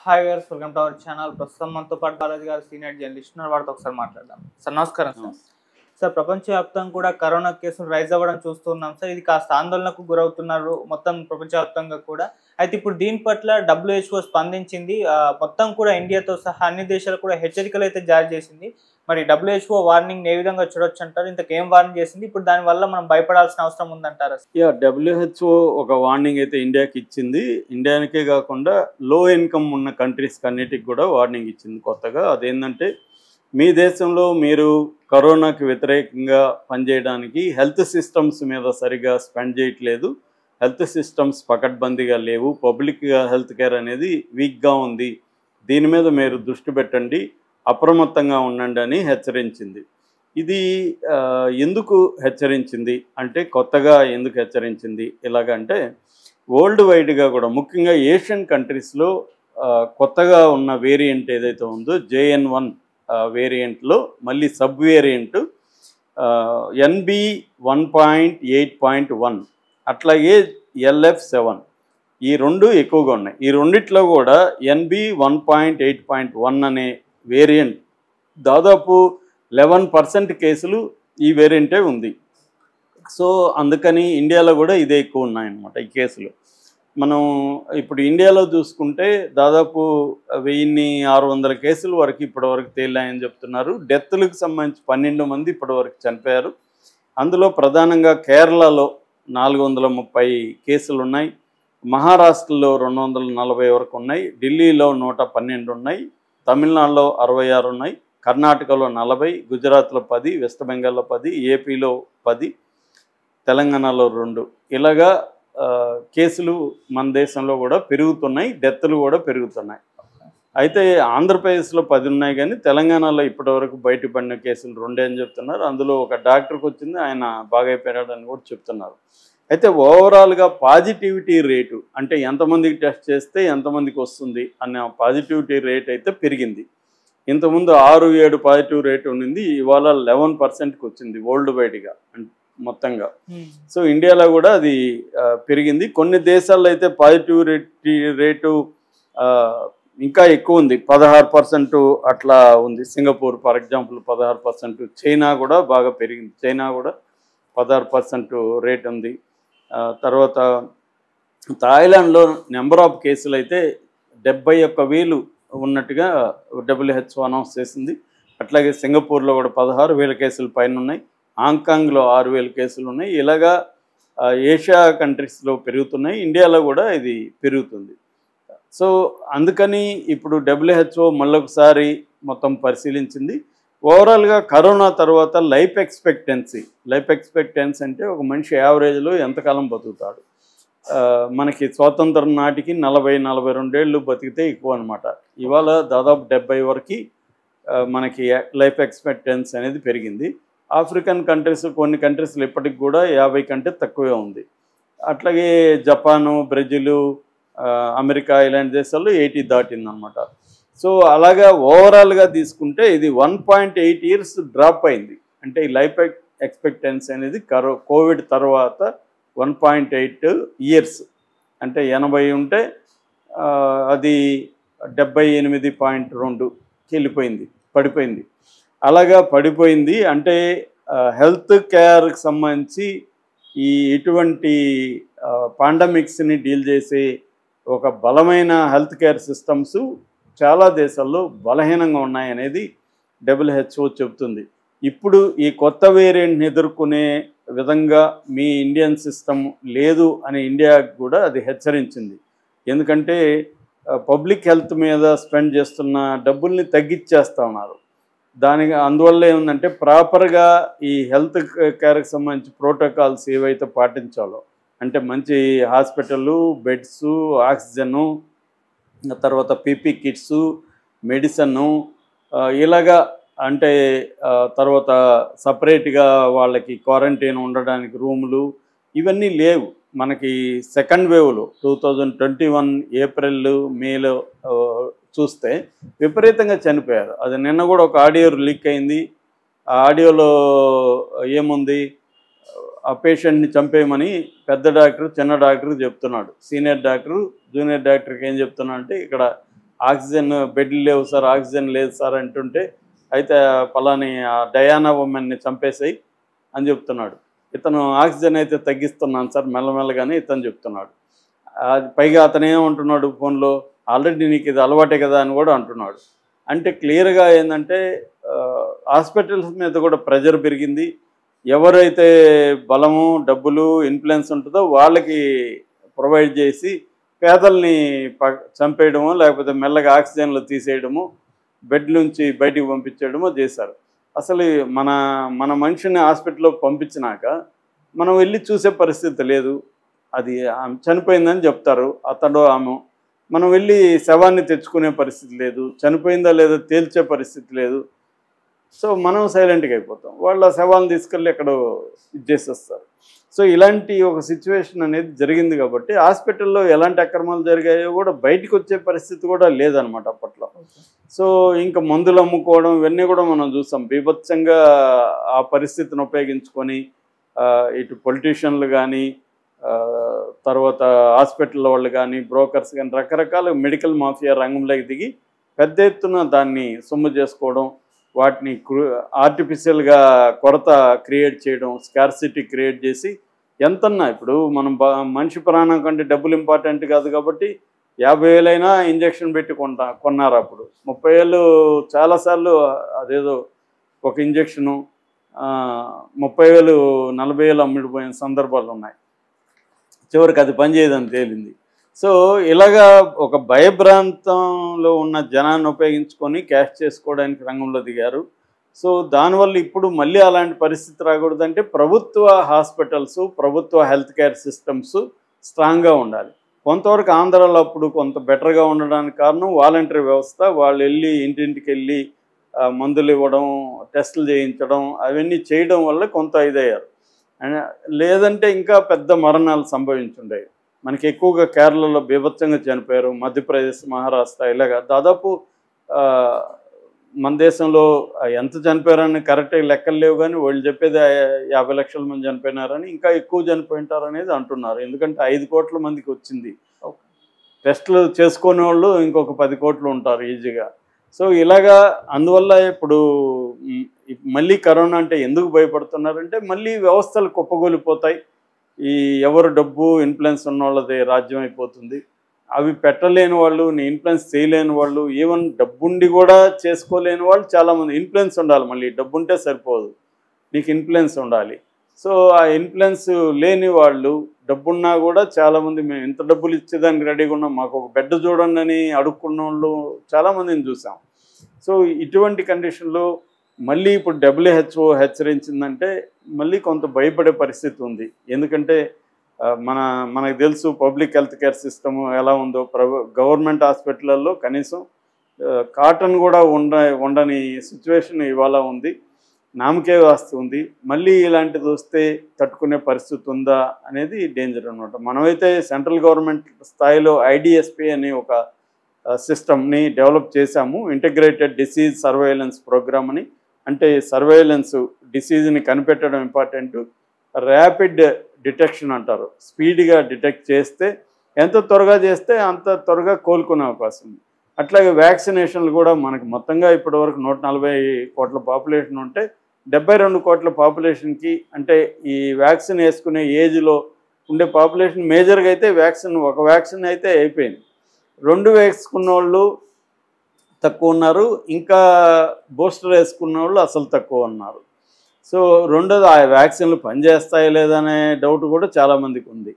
Hi viewers, welcome to our channel. ప్రస్తుతం మనతో పాటు బాలాజీ గారు సీనియర్ జర్నలిస్ట్ ఉన్నారు. వారితో ఒకసారి మాట్లాడదాం. సార్ నమస్కారం. సార్ ప్రపంచవ్యాప్తంగా కూడా కరోనా కేసులు రైజ్ అవ్వడం చూస్తున్నాం సార్. ఇది కాస్త ఆందోళనకు గురవుతున్నారు మొత్తం ప్రపంచవ్యాప్తంగా కూడా. అయితే ఇప్పుడు దీని పట్ల WHO స్పందించింది. మొత్తం కూడా ఇండియాతో సహా అన్ని దేశాలు కూడా హెచ్చరికలు అయితే జారీ చేసింది. మరి WHO వార్నింగ్ ఏ విధంగా చూడొచ్చు అంటారు? ఇంతకేం వార్నింగ్ చేసింది? ఇప్పుడు దానివల్ల మనం భయపడాల్సిన అవసరం ఉందంటారా? WHO ఒక వార్నింగ్ అయితే ఇండియాకి ఇచ్చింది. ఇండియానికే కాకుండా లో ఇన్కమ్ ఉన్న కంట్రీస్కి అన్నిటికి కూడా వార్నింగ్ ఇచ్చింది కొత్తగా. అదేంటంటే, మీ దేశంలో మీరు కరోనాకి వ్యతిరేకంగా పనిచేయడానికి హెల్త్ సిస్టమ్స్ మీద సరిగా స్పెండ్ చేయట్లేదు, హెల్త్ సిస్టమ్స్ పకడ్బందీగా లేవు, పబ్లిక్ హెల్త్ కేర్ అనేది వీక్గా ఉంది, దీని మీద మీరు దృష్టి పెట్టండి, అప్రమత్తంగా ఉండండి అని హెచ్చరించింది. ఇది ఎందుకు హెచ్చరించింది అంటే, కొత్తగా ఎందుకు హెచ్చరించింది ఇలాగంటే, వరల్డ్ వైడ్గా కూడా ముఖ్యంగా ఏషియన్ కంట్రీస్లో కొత్తగా ఉన్న వేరియంట్ ఏదైతే ఉందో JN1 వేరియంట్లో మళ్ళీ సబ్ వేరియంట్ NB1.8.1 అట్లాగే LF7 ఈ రెండు ఎక్కువగా ఉన్నాయి. ఈ రెండిట్లో కూడా NB1.8.1 అనే వేరియంట్ దాదాపు 11% కేసులు ఈ వేరియంటే ఉంది. సో అందుకని ఇండియాలో కూడా ఇదే ఎక్కువ ఉన్నాయన్నమాట ఈ కేసులు. మనం ఇప్పుడు ఇండియాలో చూసుకుంటే దాదాపు 1600 కేసుల వరకు ఇప్పటివరకు తేలాయని చెప్తున్నారు. డెత్లకు సంబంధించి 12 మంది ఇప్పటివరకు చనిపోయారు. అందులో ప్రధానంగా కేరళలో 430 కేసులు ఉన్నాయి, మహారాష్ట్రలో 240 వరకు ఉన్నాయి, ఢిల్లీలో 112 ఉన్నాయి, తమిళనాడులో 66 ఉన్నాయి, కర్ణాటకలో 40, గుజరాత్లో 10, వెస్ట్ బెంగాల్లో 10, ఏపీలో 10, తెలంగాణలో 2 ఇలాగా కేసులు మన దేశంలో కూడా పెరుగుతున్నాయి, డెత్లు కూడా పెరుగుతున్నాయి. అయితే ఆంధ్రప్రదేశ్లో 10 ఉన్నాయి, కానీ తెలంగాణలో ఇప్పటివరకు బయటపడిన కేసులు 2 అని చెప్తున్నారు. అందులో ఒక డాక్టర్కి వచ్చింది, ఆయన బాగైపోయాడని కూడా చెప్తున్నారు. అయితే ఓవరాల్గా పాజిటివిటీ రేటు అంటే ఎంతమందికి టెస్ట్ చేస్తే ఎంతమందికి వస్తుంది అనే పాజిటివిటీ రేట్ అయితే పెరిగింది. ఇంతకుముందు 6-7 పాజిటివ్ రేట్ ఉండింది, ఇవాళ 11%కి వచ్చింది వరల్డ్ వైడ్గా మొత్తంగా. సో ఇండియాలో కూడా అది పెరిగింది. కొన్ని దేశాల్లో అయితే పాజిటివిటీ రేటు ఇంకా ఎక్కువ ఉంది, 16% అట్లా ఉంది. సింగపూర్ ఫర్ ఎగ్జాంపుల్ 16%, చైనా కూడా బాగా పెరిగింది, చైనా కూడా 16% రేట్ ఉంది. తర్వాత థాయిలాండ్లో నెంబర్ ఆఫ్ కేసులు అయితే 71,000 ఉన్నట్టుగా WHO అనౌన్స్ చేసింది. అట్లాగే సింగపూర్లో కూడా 16,000 కేసులు పైన ఉన్నాయి, హాంకాంగ్లో 6,000 కేసులు ఉన్నాయి. ఇలాగా ఏషియా కంట్రీస్లో పెరుగుతున్నాయి, ఇండియాలో కూడా ఇది పెరుగుతుంది. సో అందుకని ఇప్పుడు WHO మళ్ళొకసారి మొత్తం పరిశీలించింది. ఓవరాల్గా కరోనా తర్వాత లైఫ్ ఎక్స్పెక్టెన్సీ అంటే ఒక మనిషి యావరేజ్లో ఎంతకాలం బతుకుతాడు. మనకి స్వాతంత్రం నాటికి 40-42 ఏళ్ళు బతికితే ఎక్కువ అనమాట. ఇవాళ దాదాపు 70 వరకు మనకి లైఫ్ ఎక్స్పెక్టెన్సీ అనేది పెరిగింది. ఆఫ్రికన్ కంట్రీస్ కొన్ని కంట్రీస్లో ఇప్పటికి కూడా 50 కంటే తక్కువే ఉంది. అట్లాగే జపాను, బ్రెజిలు, అమెరికా ఇలాంటి దేశాల్లో 80 దాటిందనమాట. సో అలాగా ఓవరాల్గా తీసుకుంటే ఇది 1.8 ఇయర్స్ డ్రాప్ అయింది. అంటే ఈ లైఫ్ ఎక్స్పెక్టెన్సీ అనేది కోవిడ్ తర్వాత 1.8 ఇయర్స్ అంటే 80 ఉంటే అది 78.2కి వెళ్ళిపోయింది, పడిపోయింది. అలాగా పడిపోయింది అంటే హెల్త్ కేర్కి సంబంధించి ఇటువంటి పాండమిక్స్ని డీల్ చేసే ఒక బలమైన హెల్త్ కేర్ సిస్టమ్స్ చాలా దేశాల్లో బలహీనంగా ఉన్నాయనేది WHO చెబుతుంది. ఇప్పుడు ఈ కొత్త వేరియంట్ని ఎదుర్కొనే విధంగా మీ ఇండియన్ సిస్టమ్ లేదు అని ఇండియాకి కూడా అది హెచ్చరించింది. ఎందుకంటే పబ్లిక్ హెల్త్ మీద స్పెండ్ చేస్తున్న డబ్బుల్ని తగ్గించేస్తూ ఉన్నారు. అందువల్ల ఏముందంటే ప్రాపర్గా ఈ హెల్త్ కేర్కి సంబంధించి ప్రోటోకాల్స్ ఏవైతే పాటించాలో, అంటే మంచి హాస్పిటళ్ళు, బెడ్స్, ఆక్సిజను, తర్వాత పీపీ కిట్స్, మెడిసిన్, ఇలాగా అంటే తర్వాత సపరేట్గా వాళ్ళకి క్వారంటైన్ ఉండడానికి రూములు ఇవన్నీ లేవు. మనకి సెకండ్ వేవ్లో 2021 ఏప్రిల్ మేలో చూస్తే విపరీతంగా చనిపోయారు. అది నిన్న కూడా ఒక ఆడియో లీక్ అయింది. ఆ ఆడియోలో ఏముంది, ఆ పేషెంట్ని చంపేయమని పెద్ద డాక్టర్ చిన్న డాక్టర్కి చెప్తున్నాడు. సీనియర్ డాక్టరు జూనియర్ డాక్టర్కి ఏం చెప్తున్నా అంటే, ఇక్కడ ఆక్సిజన్ బెడ్లు లేవు సార్, ఆక్సిజన్ లేదు సార్ అంటుంటే, అయితే పలాని డయానా ఉమెన్ని చంపేసాయి అని చెప్తున్నాడు. ఇతను ఆక్సిజన్ అయితే తగ్గిస్తున్నాను సార్ మెల్లమెల్లగానే ఇతను చెప్తున్నాడు. పైగా అతను ఏమంటున్నాడు ఫోన్లో, ఆల్రెడీ నీకు ఇది అలవాటే కదా అని కూడా అంటున్నాడు. అంటే క్లియర్గా ఏంటంటే హాస్పిటల్స్ మీద కూడా ప్రెజర్ పెరిగింది. ఎవరైతే బలము, డబ్బులు, ఇన్ఫ్లుయెన్స్ ఉంటుందో వాళ్ళకి ప్రొవైడ్ చేసి పేదల్ని చంపేయడమో లేకపోతే మెల్లగా ఆక్సిజన్లు తీసేయడము, బెడ్ నుంచి బయటికి పంపించేయడమో చేశారు. అసలు మన మనిషిని హాస్పిటల్లోకి పంపించినాక మనం వెళ్ళి చూసే పరిస్థితి లేదు. అది చనిపోయిందని చెప్తారు అతడు ఆమె. మనం వెళ్ళి శవాన్ని తెచ్చుకునే పరిస్థితి లేదు, చనిపోయిందా లేదా తేల్చే పరిస్థితి లేదు. సో మనం సైలెంట్గా అయిపోతాం. వాళ్ళ శవాన్ని తీసుకెళ్ళి ఎక్కడో ఇచ్చేసేస్తారు. సో ఇలాంటి ఒక సిచ్యువేషన్ అనేది జరిగింది కాబట్టి హాస్పిటల్లో ఎలాంటి అక్రమాలు జరిగాయో కూడా బయటకు వచ్చే పరిస్థితి కూడా లేదనమాట అప్పట్లో. సో ఇంకా మందులు అమ్ముకోవడం ఇవన్నీ కూడా మనం చూసాం. బీభత్సంగా ఆ పరిస్థితిని ఉపయోగించుకొని ఇటు పొలిటీషియన్లు కానీ, తర్వాత హాస్పిటల్ వాళ్ళు కానీ, బ్రోకర్స్ కానీ రకరకాల మెడికల్ మాఫియా రంగంలోకి దిగి పెద్ద ఎత్తున దాన్ని సొమ్ము చేసుకోవడం, వాటిని ఆర్టిఫిషియల్గా కొరత క్రియేట్ చేయడం, స్కార్సిటీ క్రియేట్ చేసి ఎంతన్నా ఇప్పుడు మనం మనిషి ప్రాణం కంటే డబ్బులు ఇంపార్టెంట్ కాదు కాబట్టి 50,000 అయినా ఇంజక్షన్ పెట్టి కొన్నారు. అప్పుడు 30,000 చాలాసార్లు అదేదో ఒక ఇంజక్షను 30,000 40,000 అమ్మిడిపోయిన సందర్భాలు ఉన్నాయి. చివరికి అది పనిచేయదని తేలింది. సో ఇలాగా ఒక భయభ్రాంతంలో ఉన్న జనాన్ని ఉపయోగించుకొని క్యాష్ చేసుకోవడానికి రంగంలో దిగారు. సో దానివల్ల ఇప్పుడు మళ్ళీ అలాంటి పరిస్థితి రాకూడదంటే ప్రభుత్వ హాస్పిటల్స్, ప్రభుత్వ హెల్త్ కేర్ సిస్టమ్స్ స్ట్రాంగ్గా ఉండాలి. కొంతవరకు ఆంధ్రాలో అప్పుడు కొంత బెటర్గా ఉండడానికి కారణం వాలంటరీ వ్యవస్థ. వాళ్ళు వెళ్ళి ఇంటింటికి వెళ్ళి మందులు ఇవ్వడం, టెస్టులు చేయించడం అవన్నీ చేయడం వల్ల కొంత ఇదయ్యారు. లేదంటే ఇంకా పెద్ద మరణాలు సంభవించుండేవి. మనకి ఎక్కువగా కేరళలో బీభత్సంగా చనిపోయారు, మధ్యప్రదేశ్, మహారాష్ట్ర ఇలాగా దాదాపు మన దేశంలో ఎంత చనిపోయారని కరెక్ట్గా లెక్కలు లేవు. కానీ వాళ్ళు చెప్పేది 50 లక్షల మంది చనిపోయినారని, ఇంకా ఎక్కువ చనిపోయింటారు అనేది అంటున్నారు. ఎందుకంటే 5 కోట్ల మందికి వచ్చింది. టెస్టులు చేసుకునే వాళ్ళు ఇంకొక 10 కోట్లు ఉంటారు ఈజీగా. సో ఇలాగా అందువల్ల ఇప్పుడు మళ్ళీ కరోనా అంటే ఎందుకు భయపడుతున్నారంటే మళ్ళీ వ్యవస్థలు కుప్పగూలిపోతాయి. ఈ ఎవరు డబ్బు ఇన్ఫ్లుయెన్స్ ఉన్న వాళ్ళది రాజ్యం అయిపోతుంది. అవి పెట్టలేని వాళ్ళు, ఇన్ఫ్లుయెన్స్ చేయలేని వాళ్ళు, ఈవెన్ డబ్బుండి కూడా చేసుకోలేని వాళ్ళు చాలామంది. ఇన్ఫ్లుయెన్స్ ఉండాలి, మళ్ళీ డబ్బు ఉంటే సరిపోదు, నీకు ఇన్ఫ్లుయెన్స్ ఉండాలి. సో ఆ ఇన్ఫ్లుయెన్స్ లేని వాళ్ళు డబ్బున్నా కూడా చాలామంది మేము ఇంత డబ్బులు ఇచ్చేదానికి రెడీగా ఉన్నాం, మాకు ఒక బెడ్ చూడండి అని అడుక్కున్న వాళ్ళు చాలామందిని చూసాం. సో ఇటువంటి కండిషన్లో మళ్ళీ ఇప్పుడు WHO హెచ్చరించిందంటే మళ్ళీ కొంత భయపడే పరిస్థితి ఉంది. ఎందుకంటే మనకు తెలుసు పబ్లిక్ హెల్త్ కేర్ సిస్టమ్ ఎలా ఉందో. గవర్నమెంట్ హాస్పిటల్లో కనీసం కాటన్ కూడా ఉండని సిచ్యువేషన్ ఇవాళ ఉంది. నామకే వస్తుంది. మళ్ళీ ఇలాంటిది వస్తే తట్టుకునే పరిస్థితి ఉందా అనేది డేంజర్ అనమాట. మనమైతే సెంట్రల్ గవర్నమెంట్ స్థాయిలో IDSP అనే ఒక సిస్టమ్ని డెవలప్ చేశాము, ఇంటిగ్రేటెడ్ డిసీజ్ సర్వేలెన్స్ ప్రోగ్రామ్ అని. అంటే సర్వేలెన్స్ డిసీజ్ని కనిపెట్టడం ఇంపార్టెంట్, ర్యాపిడ్ డిటెక్షన్ అంటారు. స్పీడ్గా డిటెక్ట్ చేస్తే ఎంత త్వరగా చేస్తే అంత త్వరగా కోలుకునే అవకాశం ఉంది. అట్లాగే వ్యాక్సినేషన్లు కూడా మనకు మొత్తంగా ఇప్పటివరకు 140 కోట్ల పాపులేషన్ ఉంటే 72 కోట్ల పాపులేషన్కి, అంటే ఈ వ్యాక్సిన్ వేసుకునే ఏజ్లో ఉండే పాపులేషన్ మేజర్గా అయితే ఒక వ్యాక్సిన్ అయితే అయిపోయింది. 2 వేసుకున్న వాళ్ళు తక్కువ ఉన్నారు, ఇంకా బూస్టర్ వేసుకున్న వాళ్ళు అసలు తక్కువ ఉన్నారు. సో రెండోది ఆ వ్యాక్సిన్లు పనిచేస్తాయా లేదనే డౌట్ కూడా చాలామందికి ఉంది.